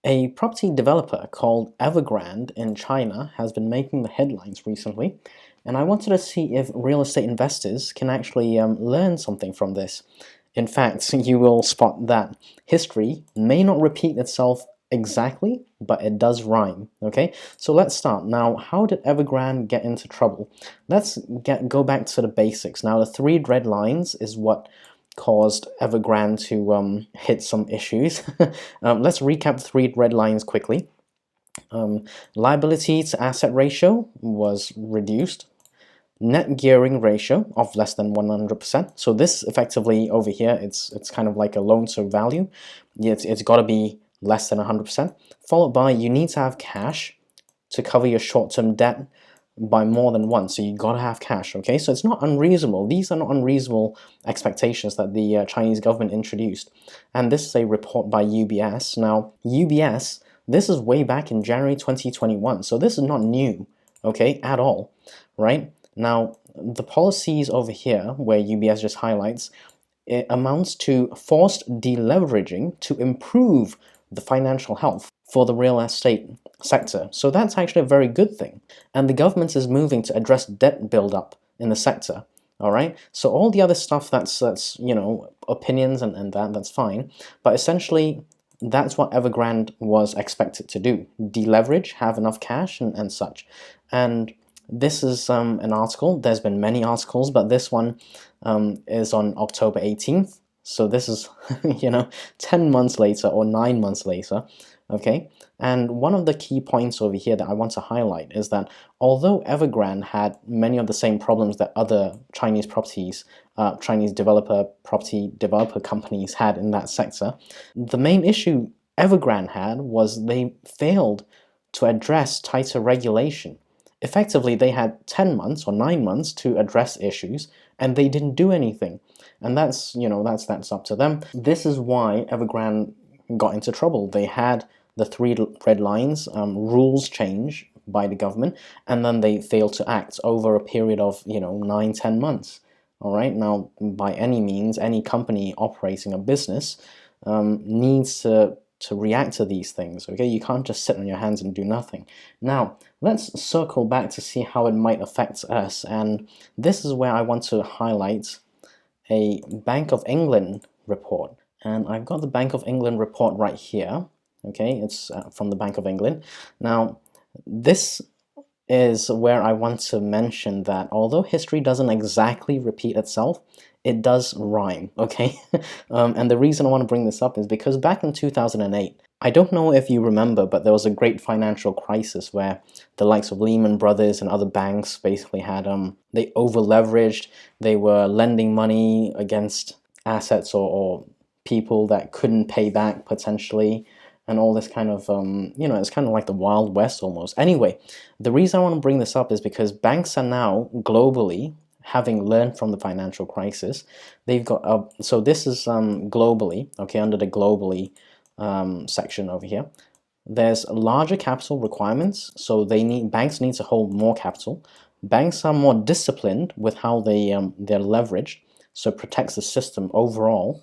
A property developer called Evergrande in China has been making the headlines recently, and I wanted to see if real estate investors can actually learn something from this. In fact, you will spot that history may not repeat itself exactly, but it does rhyme. Okay, so let's start. Now, how did Evergrande get into trouble? Let's go back to the basics. Now, the three red lines is what caused Evergrande to hit some issues. Let's recap the three red lines quickly. Liability to asset ratio was reduced. Net gearing ratio of less than 100%. So this effectively over here, it's kind of like a loan to value. It's got to be less than 100%. Followed by you need to have cash to cover your short-term debt by more than once, so you gotta have cash. Okay, so it's not unreasonable. These are not unreasonable expectations that the Chinese government introduced, and this is a report by UBS. Now, UBS, this is way back in January 2021, so this is not new, okay, at all, right? Now, the policies over here, where UBS just highlights, it amounts to forced deleveraging to improve the financial health for the real estate sector. So that's actually a very good thing. And the government is moving to address debt buildup in the sector. All right. So all the other stuff that's opinions and that's fine. But essentially, that's what Evergrande was expected to do: deleverage, have enough cash, and such. And this is an article. There's been many articles, but this one is on October 18th. So this is 10 months later or 9 months later. Okay, and one of the key points over here that I want to highlight is that although Evergrande had many of the same problems that other Chinese property developer companies had in that sector, the main issue Evergrande had was they failed to address tighter regulation. Effectively, they had 10 months or 9 months to address issues, and they didn't do anything. And that's up to them. This is why Evergrande got into trouble. They had the three red lines, rules change by the government, and then they failed to act over a period of 9-10 months. All right, now by any means, any company operating a business needs to react to these things. Okay, you can't just sit on your hands and do nothing. Now let's circle back to see how it might affect us, and this is where I want to highlight a Bank of England report. And I've got the Bank of England report right here. Okay, it's from the Bank of England. Now, this is where I want to mention that although history doesn't exactly repeat itself, it does rhyme, okay? And the reason I want to bring this up is because back in 2008, I don't know if you remember, but there was a great financial crisis where the likes of Lehman Brothers and other banks basically had, they over-leveraged, they were lending money against assets or people that couldn't pay back potentially, and all this kind of, it's kind of like the Wild West almost. Anyway, the reason I want to bring this up is because banks are now globally, having learned from the financial crisis, they've got, so this is globally, okay, under the globally section over here. There's larger capital requirements, so banks need to hold more capital. Banks are more disciplined with how they're leveraged, so it protects the system overall.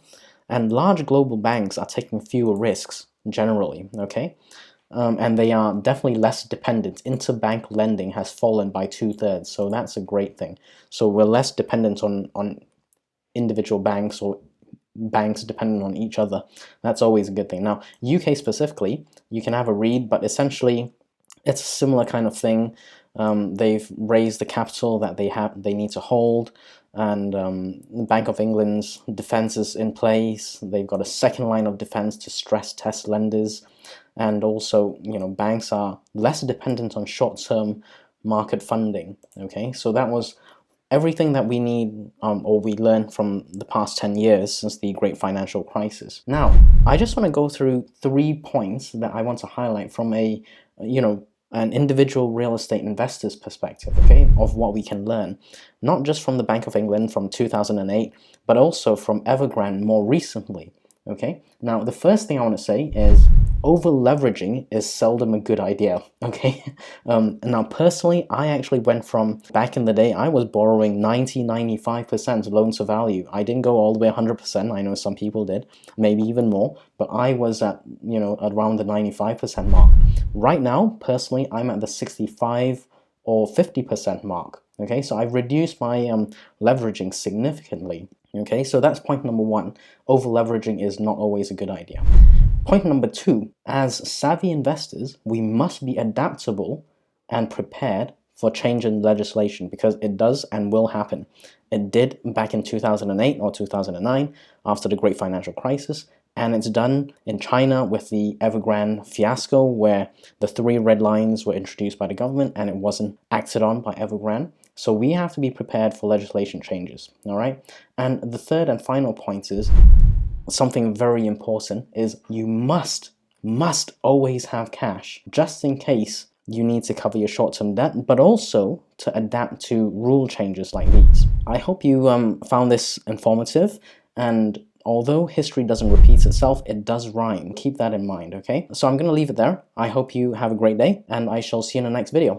And large global banks are taking fewer risks generally, okay? And they are definitely less dependent. Interbank lending has fallen by 2/3, so that's a great thing. So we're less dependent on individual banks or banks dependent on each other. That's always a good thing. Now, UK specifically, you can have a read, but essentially it's a similar kind of thing. They've raised the capital that they need to hold, and the Bank of England's defense is in place. They've got a second line of defense to stress test lenders, and also banks are less dependent on short-term market funding. Okay, so that was everything that we need or we learned from the past 10 years since the great financial crisis. Now, I just want to go through 3 points that I want to highlight from an individual real estate investor's perspective, okay, of what we can learn, not just from the Bank of England from 2008, but also from Evergrande more recently, okay? Now, the first thing I want to say is over leveraging is seldom a good idea, okay? Now personally, I actually went from, back in the day, I was borrowing 90-95% loan to value. I didn't go all the way 100%, I know some people did, maybe even more, but I was at, you know, around the 95% mark. Right now, personally, I'm at the 65 or 50% mark, okay? So I've reduced my leveraging significantly, okay? So that's point number one. Over leveraging is not always a good idea. Point number two, as savvy investors, we must be adaptable and prepared for change in legislation, because it does and will happen. It did back in 2008 or 2009 after the Great Financial Crisis, and it's done in China with the Evergrande fiasco, where the 3 red lines were introduced by the government and it wasn't acted on by Evergrande. So we have to be prepared for legislation changes, all right? And the third and final point is something very important, is you must always have cash, just in case you need to cover your short-term debt, but also to adapt to rule changes like these. I hope you found this informative, and although history doesn't repeat itself, it does rhyme. Keep that in mind, okay? So I'm going to leave it there. I hope you have a great day, and I shall see you in the next video.